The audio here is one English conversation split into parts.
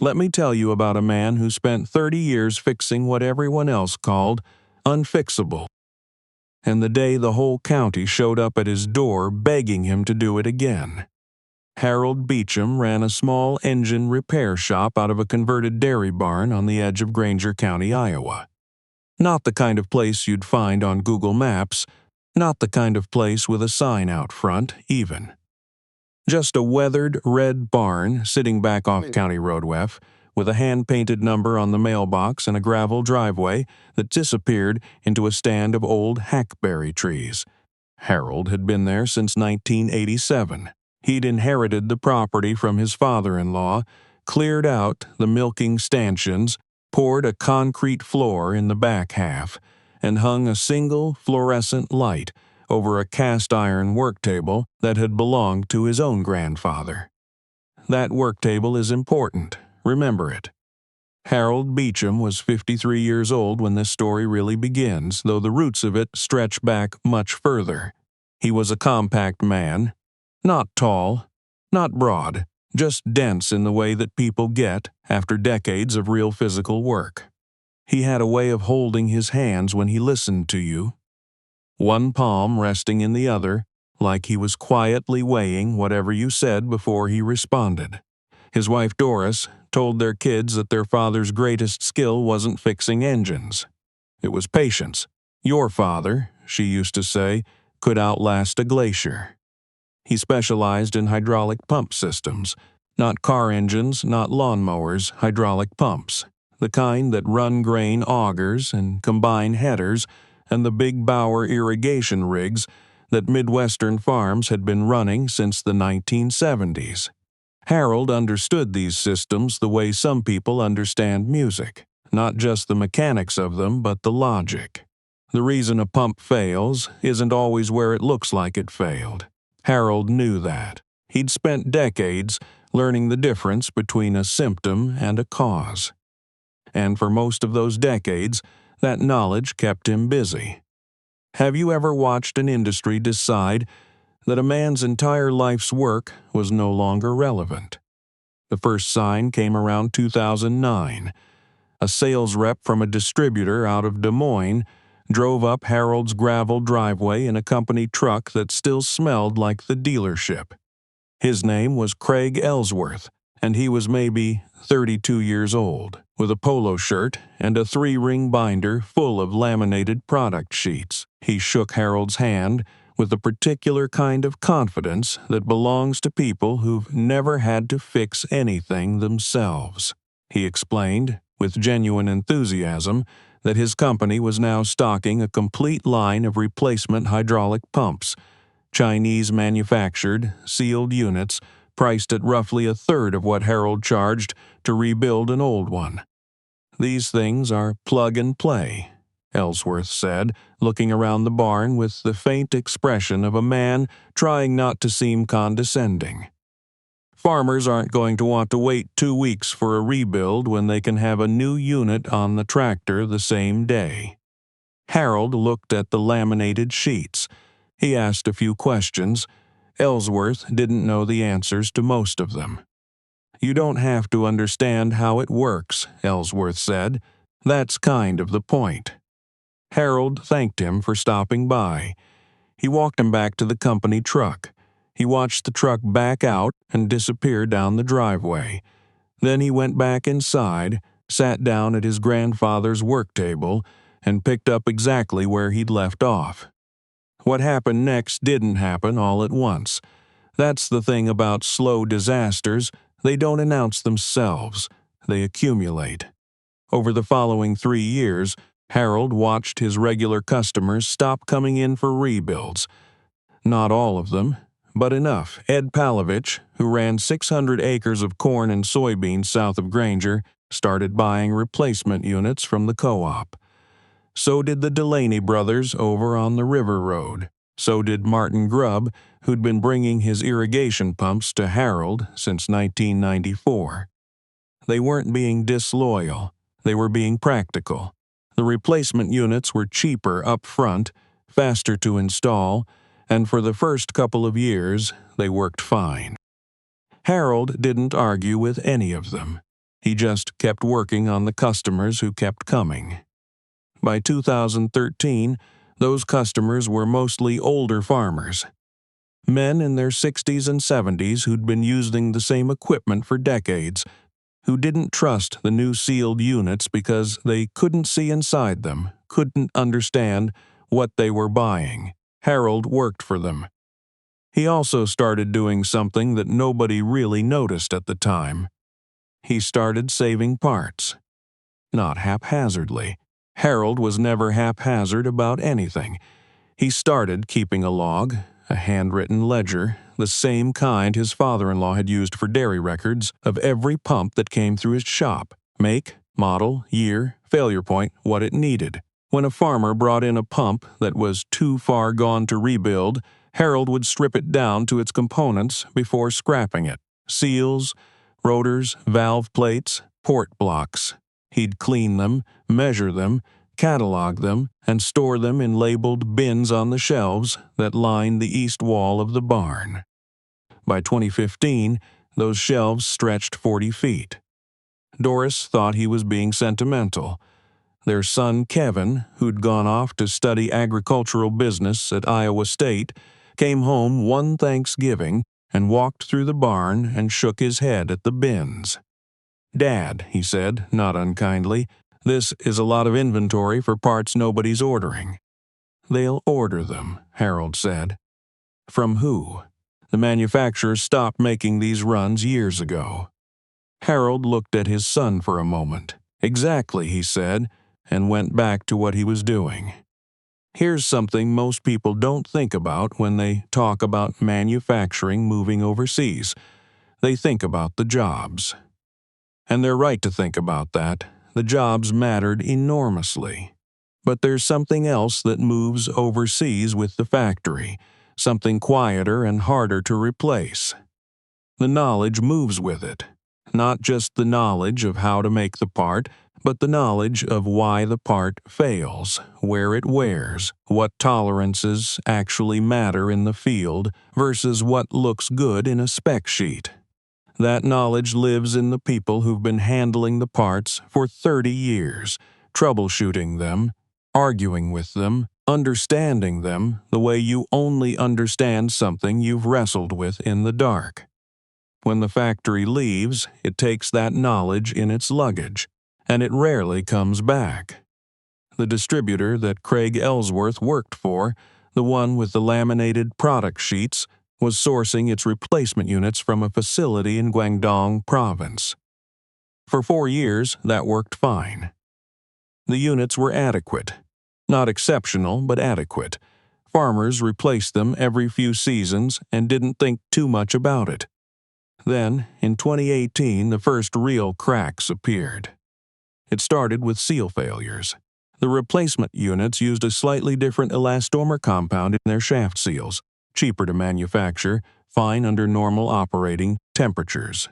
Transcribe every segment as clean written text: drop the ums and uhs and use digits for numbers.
Let me tell you about a man who spent 30 years fixing what everyone else called unfixable. And the day the whole county showed up at his door begging him to do it again. Harold Beecham ran a small engine repair shop out of a converted dairy barn on the edge of Granger County, Iowa. Not the kind of place you'd find on Google Maps, not the kind of place with a sign out front, even. Just a weathered red barn sitting back off County Road F, with a hand-painted number on the mailbox and a gravel driveway that disappeared into a stand of old hackberry trees. Harold had been there since 1987. He'd inherited the property from his father-in-law, cleared out the milking stanchions, poured a concrete floor in the back half, and hung a single fluorescent light over a cast-iron work table that had belonged to his own grandfather. That work table is important. Remember it. Harold Beecham was 53 years old when this story really begins, though the roots of it stretch back much further. He was a compact man, not tall, not broad, just dense in the way that people get after decades of real physical work. He had a way of holding his hands when he listened to you, one palm resting in the other, like he was quietly weighing whatever you said before he responded. His wife Doris told their kids that their father's greatest skill wasn't fixing engines. It was patience. Your father, she used to say, could outlast a glacier. He specialized in hydraulic pump systems, not car engines, not lawnmowers, hydraulic pumps, the kind that run grain augers and combine headers and the big Bauer irrigation rigs that Midwestern farms had been running since the 1970s. Harold understood these systems the way some people understand music, not just the mechanics of them, but the logic. The reason a pump fails isn't always where it looks like it failed. Harold knew that. He'd spent decades learning the difference between a symptom and a cause. And for most of those decades, that knowledge kept him busy. Have you ever watched an industry decide that a man's entire life's work was no longer relevant? The first sign came around 2009. A sales rep from a distributor out of Des Moines drove up Harold's gravel driveway in a company truck that still smelled like the dealership. His name was Craig Ellsworth, and he was maybe 32 years old, with a polo shirt and a 3-ring binder full of laminated product sheets. He shook Harold's hand with a particular kind of confidence that belongs to people who've never had to fix anything themselves. He explained, with genuine enthusiasm, that his company was now stocking a complete line of replacement hydraulic pumps, Chinese-manufactured, sealed units priced at roughly a third of what Harold charged to rebuild an old one. These things are plug and play, Ellsworth said, looking around the barn with the faint expression of a man trying not to seem condescending. Farmers aren't going to want to wait 2 weeks for a rebuild when they can have a new unit on the tractor the same day. Harold looked at the laminated sheets. He asked a few questions. Ellsworth didn't know the answers to most of them. You don't have to understand how it works, Ellsworth said. That's kind of the point. Harold thanked him for stopping by. He walked him back to the company truck. He watched the truck back out and disappear down the driveway. Then he went back inside, sat down at his grandfather's work table, and picked up exactly where he'd left off. What happened next didn't happen all at once. That's the thing about slow disasters. They don't announce themselves. They accumulate. Over the following 3 years, Harold watched his regular customers stop coming in for rebuilds. Not all of them, but enough. Ed Palovich, who ran 600 acres of corn and soybeans south of Granger, started buying replacement units from the co-op. So did the Delaney brothers over on the River Road. So did Martin Grubb, who'd been bringing his irrigation pumps to Harold since 1994. They weren't being disloyal. They were being practical. The replacement units were cheaper up front, faster to install, and for the first couple of years, they worked fine. Harold didn't argue with any of them. He just kept working on the customers who kept coming. By 2013, those customers were mostly older farmers. Men in their 60s and 70s who'd been using the same equipment for decades, who didn't trust the new sealed units because they couldn't see inside them, couldn't understand what they were buying. Harold worked for them. He also started doing something that nobody really noticed at the time. He started saving parts. Not haphazardly. Harold was never haphazard about anything. He started keeping a log, a handwritten ledger, the same kind his father-in-law had used for dairy records, of every pump that came through his shop. Make, model, year, failure point, what it needed. When a farmer brought in a pump that was too far gone to rebuild, Harold would strip it down to its components before scrapping it. Seals, rotors, valve plates, port blocks. He'd clean them, measure them, catalog them, and store them in labeled bins on the shelves that lined the east wall of the barn. By 2015, those shelves stretched 40 feet. Doris thought he was being sentimental. Their son Kevin, who'd gone off to study agricultural business at Iowa State, came home one Thanksgiving and walked through the barn and shook his head at the bins. "Dad," he said, not unkindly, "this is a lot of inventory for parts nobody's ordering." "They'll order them," Harold said. "From who? The manufacturer stopped making these runs years ago." Harold looked at his son for a moment. "Exactly," he said, and went back to what he was doing. Here's something most people don't think about when they talk about manufacturing moving overseas. They think about the jobs. And they're right to think about that. The jobs mattered enormously. But there's something else that moves overseas with the factory, something quieter and harder to replace. The knowledge moves with it. Not just the knowledge of how to make the part, but the knowledge of why the part fails, where it wears, what tolerances actually matter in the field versus what looks good in a spec sheet. That knowledge lives in the people who've been handling the parts for 30 years, troubleshooting them, arguing with them, understanding them the way you only understand something you've wrestled with in the dark. When the factory leaves, it takes that knowledge in its luggage, and it rarely comes back. The distributor that Craig Ellsworth worked for, the one with the laminated product sheets, was sourcing its replacement units from a facility in Guangdong Province. For 4 years, that worked fine. The units were adequate. Not exceptional, but adequate. Farmers replaced them every few seasons and didn't think too much about it. Then, in 2018, the first real cracks appeared. It started with seal failures. The replacement units used a slightly different elastomer compound in their shaft seals, cheaper to manufacture, fine under normal operating temperatures.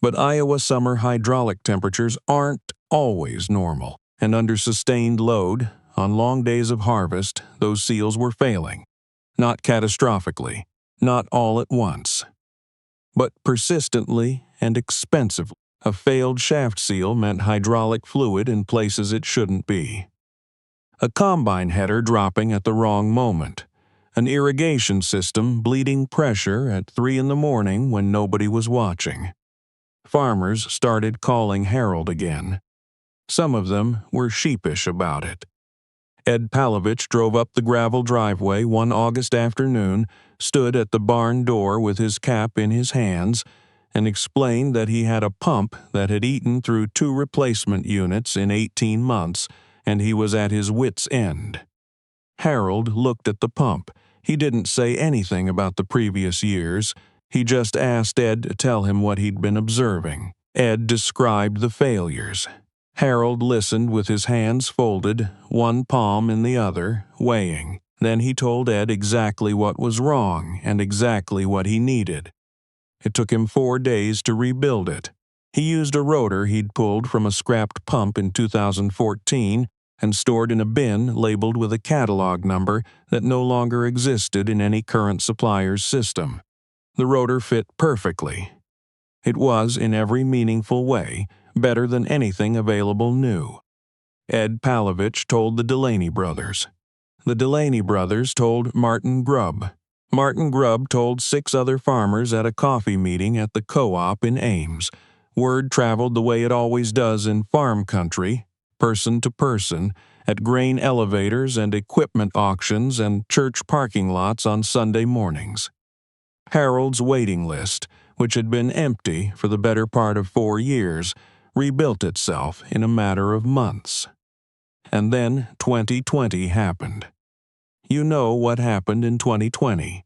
But Iowa summer hydraulic temperatures aren't always normal, and under sustained load, on long days of harvest, those seals were failing. Not catastrophically, not all at once, but persistently and expensively. A failed shaft seal meant hydraulic fluid in places it shouldn't be. A combine header dropping at the wrong moment. An irrigation system bleeding pressure at 3 in the morning when nobody was watching. Farmers started calling Harold again. Some of them were sheepish about it. Ed Palovich drove up the gravel driveway one August afternoon, stood at the barn door with his cap in his hands, and explained that he had a pump that had eaten through 2 replacement units in 18 months, and he was at his wits' end. Harold looked at the pump. He didn't say anything about the previous years. He just asked Ed to tell him what he'd been observing. Ed described the failures. Harold listened with his hands folded, one palm in the other, weighing. Then he told Ed exactly what was wrong and exactly what he needed. It took him 4 days to rebuild it. He used a rotor he'd pulled from a scrapped pump in 2014 and stored in a bin labeled with a catalog number that no longer existed in any current supplier's system. The rotor fit perfectly. It was, in every meaningful way, better than anything available new. Ed Palovich told the Delaney brothers. The Delaney brothers told Martin Grubb. Martin Grubb told 6 other farmers at a coffee meeting at the co-op in Ames. Word traveled the way it always does in farm country, person to person, at grain elevators and equipment auctions and church parking lots on Sunday mornings. Harold's waiting list, which had been empty for the better part of 4 years, rebuilt itself in a matter of months. And then 2020 happened. You know what happened in 2020.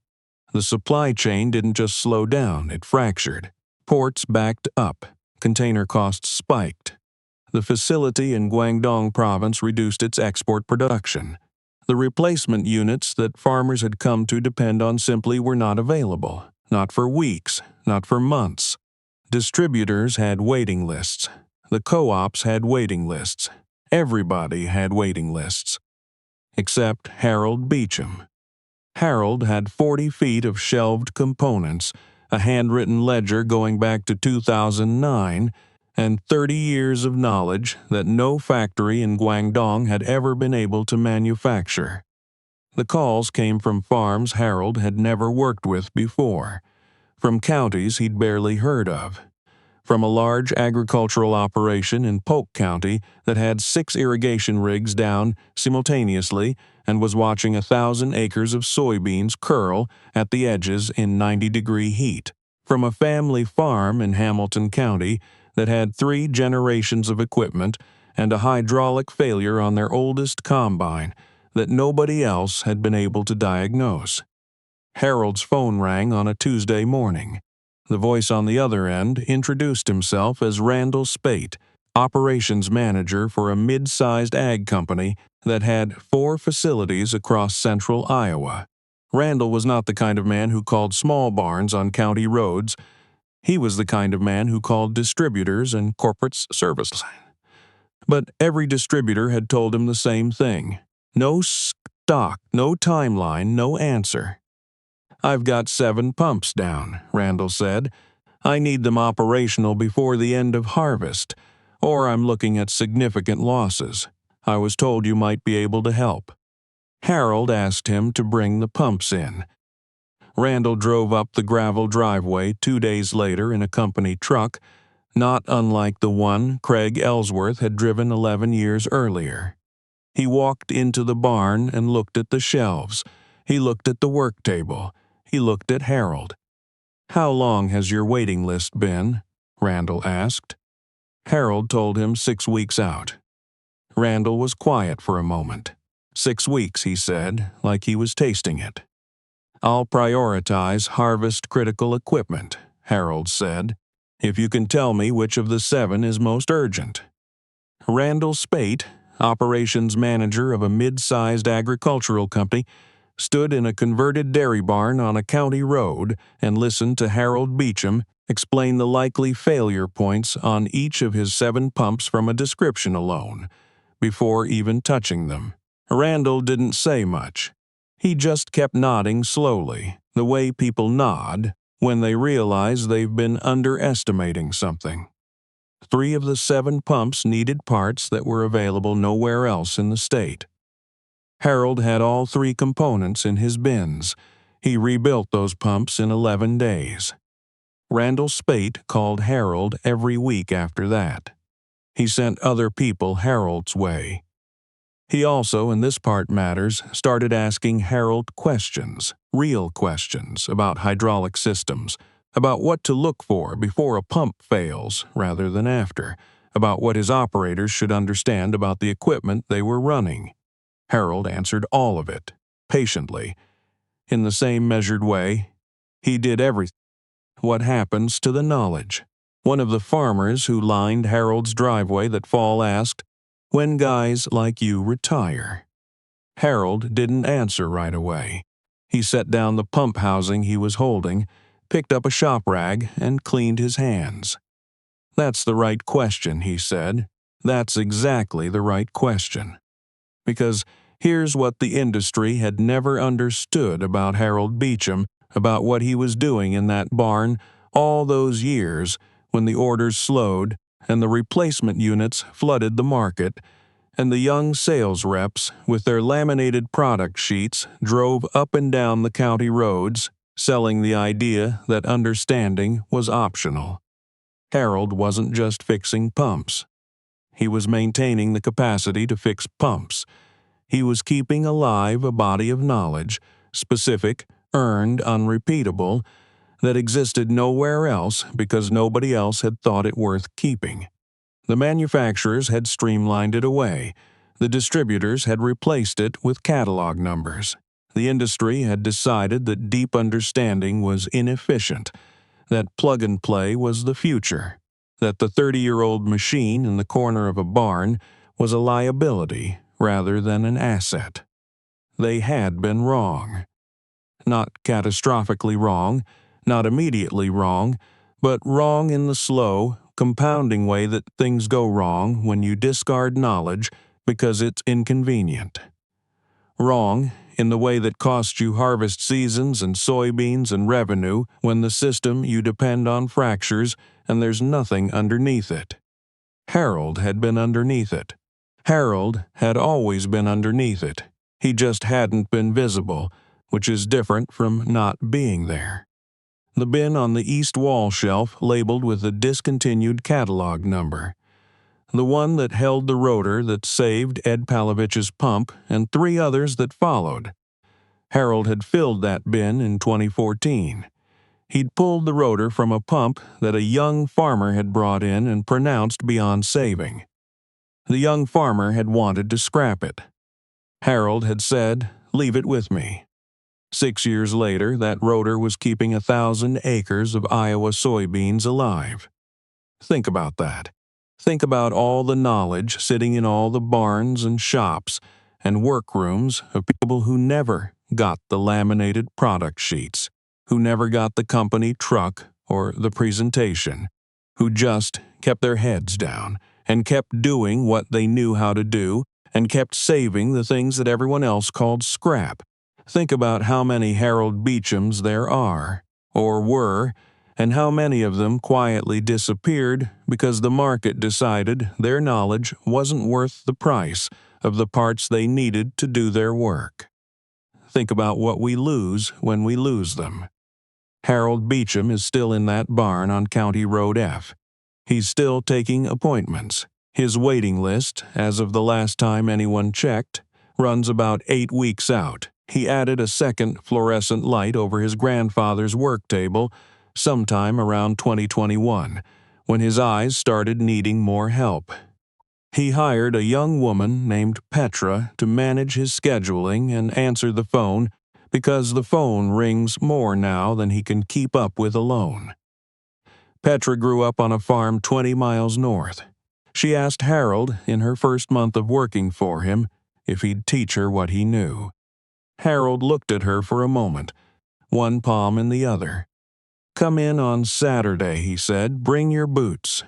The supply chain didn't just slow down, it fractured. Ports backed up. Container costs spiked. The facility in Guangdong province reduced its export production. The replacement units that farmers had come to depend on simply were not available. Not for weeks, not for months. Distributors had waiting lists. The co-ops had waiting lists. Everybody had waiting lists. Except Harold Beecham. Harold had 40 feet of shelved components, a handwritten ledger going back to 2009, and 30 years of knowledge that no factory in Guangdong had ever been able to manufacture. The calls came from farms Harold had never worked with before, from counties he'd barely heard of, from a large agricultural operation in Polk County that had 6 irrigation rigs down simultaneously and was watching 1,000 acres of soybeans curl at the edges in 90-degree heat, from a family farm in Hamilton County that had 3 generations of equipment and a hydraulic failure on their oldest combine that nobody else had been able to diagnose. Harold's phone rang on a Tuesday morning. The voice on the other end introduced himself as Randall Spate, operations manager for a mid-sized ag company that had 4 facilities across central Iowa. Randall was not the kind of man who called small barns on county roads. He was the kind of man who called distributors and corporate services. But every distributor had told him the same thing. No stock, no timeline, no answer. "I've got 7 pumps down," Randall said. "I need them operational before the end of harvest, or I'm looking at significant losses. I was told you might be able to help." Harold asked him to bring the pumps in. Randall drove up the gravel driveway 2 days later in a company truck, not unlike the one Craig Ellsworth had driven 11 years earlier. He walked into the barn and looked at the shelves. He looked at the work table. He looked at Harold. "How long has your waiting list been?" Randall asked. Harold told him 6 weeks out. Randall was quiet for a moment. 6 weeks, he said, like he was tasting it. "I'll prioritize harvest-critical equipment," Harold said, "if you can tell me which of the 7 is most urgent." Randall Spate, operations manager of a mid-sized agricultural company, stood in a converted dairy barn on a county road and listened to Harold Beecham explain the likely failure points on each of his 7 pumps from a description alone, before even touching them. Randall didn't say much. He just kept nodding slowly, the way people nod when they realize they've been underestimating something. 3 of the 7 pumps needed parts that were available nowhere else in the state. Harold had all 3 components in his bins. He rebuilt those pumps in 11 days. Randall Spate called Harold every week after that. He sent other people Harold's way. He also, and this part matters, started asking Harold questions, real questions about hydraulic systems, about what to look for before a pump fails rather than after, about what his operators should understand about the equipment they were running. Harold answered all of it, patiently. In the same measured way, he did everything. What happens to the knowledge? One of the farmers who lined Harold's driveway that fall asked, "When guys like you retire?" Harold didn't answer right away. He set down the pump housing he was holding, picked up a shop rag, and cleaned his hands. "That's the right question," he said. "That's exactly the right question." Because here's what the industry had never understood about Harold Beecham, about what he was doing in that barn, all those years when the orders slowed and the replacement units flooded the market, and the young sales reps with their laminated product sheets drove up and down the county roads, selling the idea that understanding was optional. Harold wasn't just fixing pumps. He was maintaining the capacity to fix pumps. He was keeping alive a body of knowledge, specific, earned, unrepeatable, that existed nowhere else because nobody else had thought it worth keeping. The manufacturers had streamlined it away. The distributors had replaced it with catalog numbers. The industry had decided that deep understanding was inefficient, that plug-and-play was the future, that the 30-year-old machine in the corner of a barn was a liability rather than an asset. They had been wrong. Not catastrophically wrong, not immediately wrong, but wrong in the slow, compounding way that things go wrong when you discard knowledge because it's inconvenient. Wrong in the way that costs you harvest seasons and soybeans and revenue when the system you depend on fractures and there's nothing underneath it. Harold had been underneath it. Harold had always been underneath it. He just hadn't been visible, which is different from not being there. The bin on the east wall shelf labeled with a discontinued catalog number. The one that held the rotor that saved Ed Palavich's pump and 3 others that followed. Harold had filled that bin in 2014. He'd pulled the rotor from a pump that a young farmer had brought in and pronounced beyond saving. The young farmer had wanted to scrap it. Harold had said, "Leave it with me." 6 years later, that rotor was keeping 1,000 acres of Iowa soybeans alive. Think about that. Think about all the knowledge sitting in all the barns and shops and workrooms of people who never got the laminated product sheets, who never got the company truck or the presentation, who just kept their heads down and kept doing what they knew how to do and kept saving the things that everyone else called scrap. Think about how many Harold Beechams there are, or were, and how many of them quietly disappeared because the market decided their knowledge wasn't worth the price of the parts they needed to do their work. Think about what we lose when we lose them. Harold Beecham is still in that barn on County Road F. He's still taking appointments. His waiting list, as of the last time anyone checked, runs about 8 weeks out. He added a second fluorescent light over his grandfather's work table sometime around 2021, when his eyes started needing more help. He hired a young woman named Petra to manage his scheduling and answer the phone because the phone rings more now than he can keep up with alone. Petra grew up on a farm 20 miles north. She asked Harold, in her first month of working for him, if he'd teach her what he knew. Harold looked at her for a moment, one palm in the other. "Come in on Saturday," he said. "Bring your boots."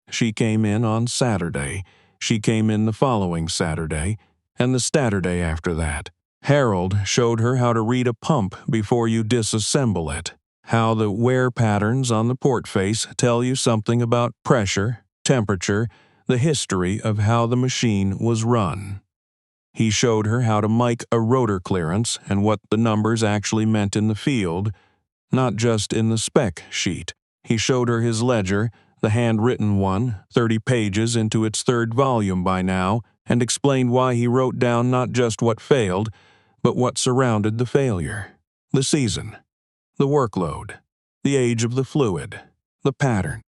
She came in on Saturday. She came in the following Saturday, and the Saturday after that. Harold showed her how to read a pump before you disassemble it, how the wear patterns on the port face tell you something about pressure, temperature, the history of how the machine was run. He showed her how to mic a rotor clearance and what the numbers actually meant in the field, not just in the spec sheet. He showed her his ledger, the handwritten one, 30 pages into its 3rd volume by now, and explained why he wrote down not just what failed, but what surrounded the failure. The season, the workload, the age of the fluid, the pattern.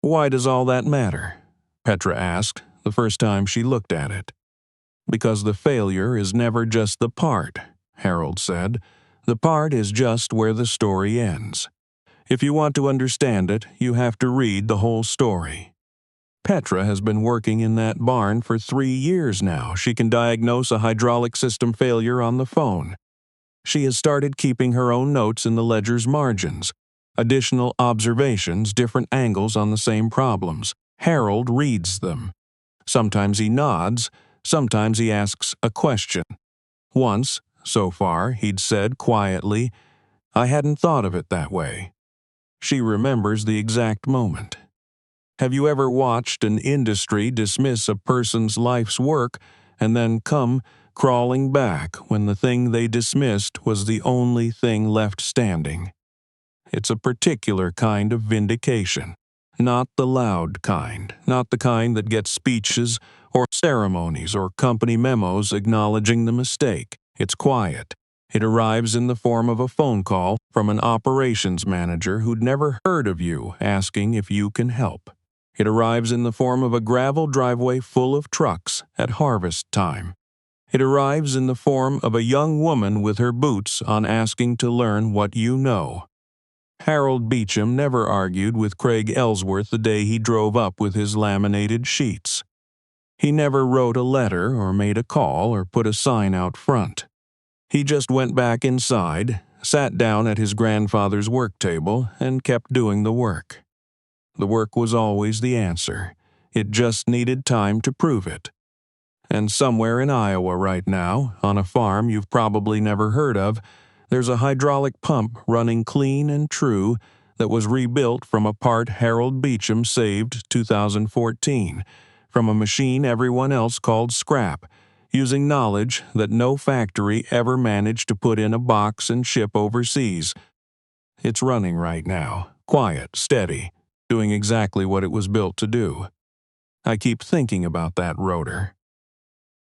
"Why does all that matter?" Petra asked the first time she looked at it. "Because the failure is never just the part," Harold said. "The part is just where the story ends. If you want to understand it, you have to read the whole story." Petra has been working in that barn for 3 years now. She can diagnose a hydraulic system failure on the phone. She has started keeping her own notes in the ledger's margins, additional observations, different angles on the same problems. Harold reads them. Sometimes he nods, sometimes he asks a question. Once, so far, he'd said quietly, "I hadn't thought of it that way." She remembers the exact moment. Have you ever watched an industry dismiss a person's life's work and then come crawling back when the thing they dismissed was the only thing left standing? It's a particular kind of vindication. Not the loud kind, not the kind that gets speeches or ceremonies or company memos acknowledging the mistake. It's quiet. It arrives in the form of a phone call from an operations manager who'd never heard of you asking if you can help. It arrives in the form of a gravel driveway full of trucks at harvest time. It arrives in the form of a young woman with her boots on asking to learn what you know. Harold Beecham never argued with Craig Ellsworth the day he drove up with his laminated sheets. He never wrote a letter or made a call or put a sign out front. He just went back inside, sat down at his grandfather's work table, and kept doing the work. The work was always the answer. It just needed time to prove it. And somewhere in Iowa right now, on a farm you've probably never heard of, there's a hydraulic pump running clean and true that was rebuilt from a part Harold Beecham saved 2014, from a machine everyone else called scrap, using knowledge that no factory ever managed to put in a box and ship overseas. It's running right now, quiet, steady, doing exactly what it was built to do. I keep thinking about that rotor.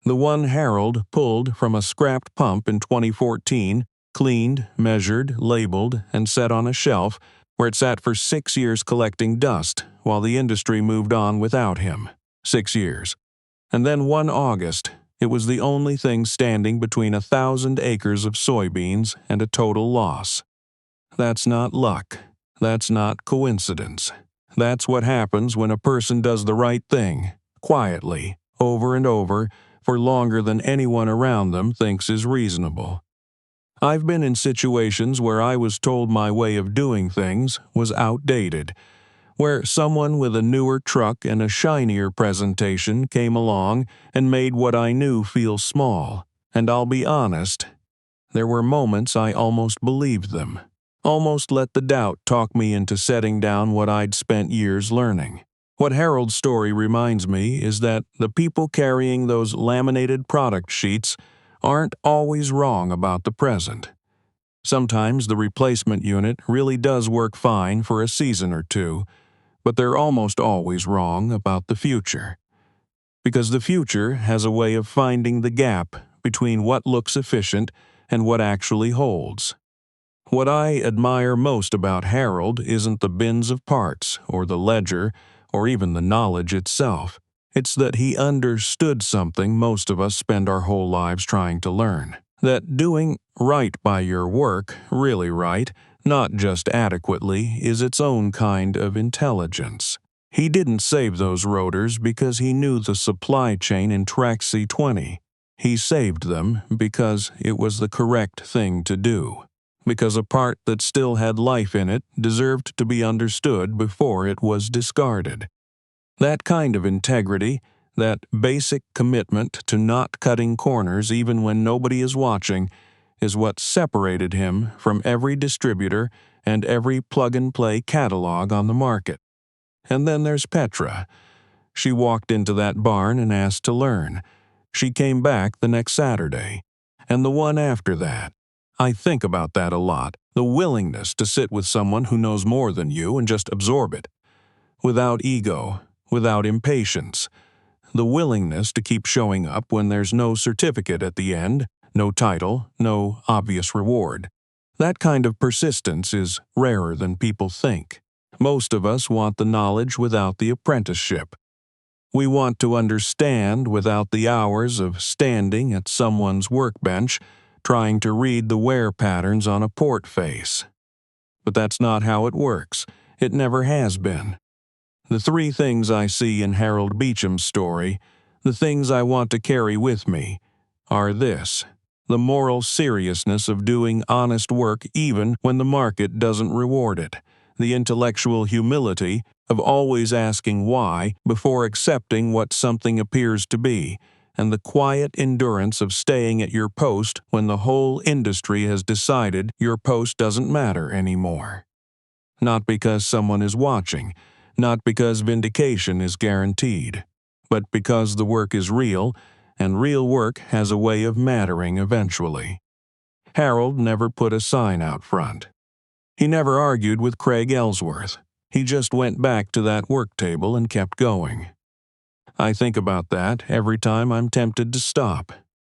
The one Harold pulled from a scrapped pump in 2014, cleaned, measured, labeled, and set on a shelf where it sat for 6 years collecting dust while the industry moved on without him. 6 years. And then one August, it was the only thing standing between 1,000 acres of soybeans and a total loss. That's not luck. That's not coincidence. That's what happens when a person does the right thing, quietly, over and over, for longer than anyone around them thinks is reasonable. I've been in situations where I was told my way of doing things was outdated, where someone with a newer truck and a shinier presentation came along and made what I knew feel small. And I'll be honest, there were moments I almost believed them, almost let the doubt talk me into setting down what I'd spent years learning. What Harold's story reminds me is that the people carrying those laminated product sheets aren't always wrong about the present. Sometimes the replacement unit really does work fine for a season or two, but they're almost always wrong about the future. Because the future has a way of finding the gap between what looks efficient and what actually holds. What I admire most about Harold isn't the bins of parts, or the ledger, or even the knowledge itself. It's that he understood something most of us spend our whole lives trying to learn. That doing right by your work, really right, not just adequately, is its own kind of intelligence. He didn't save those rotors because he knew the supply chain in Track C20. He saved them because it was the correct thing to do. Because a part that still had life in it deserved to be understood before it was discarded. That kind of integrity, that basic commitment to not cutting corners even when nobody is watching, is what separated him from every distributor and every plug-and-play catalog on the market. And then there's Petra. She walked into that barn and asked to learn. She came back the next Saturday, and the one after that. I think about that a lot, the willingness to sit with someone who knows more than you and just absorb it. Without ego, without impatience. The willingness to keep showing up when there's no certificate at the end, no title, no obvious reward. That kind of persistence is rarer than people think. Most of us want the knowledge without the apprenticeship. We want to understand without the hours of standing at someone's workbench, trying to read the wear patterns on a port face. But that's not how it works. It never has been. The three things I see in Harold Beecham's story, the things I want to carry with me, are this: the moral seriousness of doing honest work even when the market doesn't reward it, the intellectual humility of always asking why before accepting what something appears to be, and the quiet endurance of staying at your post when the whole industry has decided your post doesn't matter anymore. Not because someone is watching, not because vindication is guaranteed, but because the work is real, and real work has a way of mattering eventually. Harold never put a sign out front. He never argued with Craig Ellsworth. He just went back to that work table and kept going. I think about that every time I'm tempted to stop,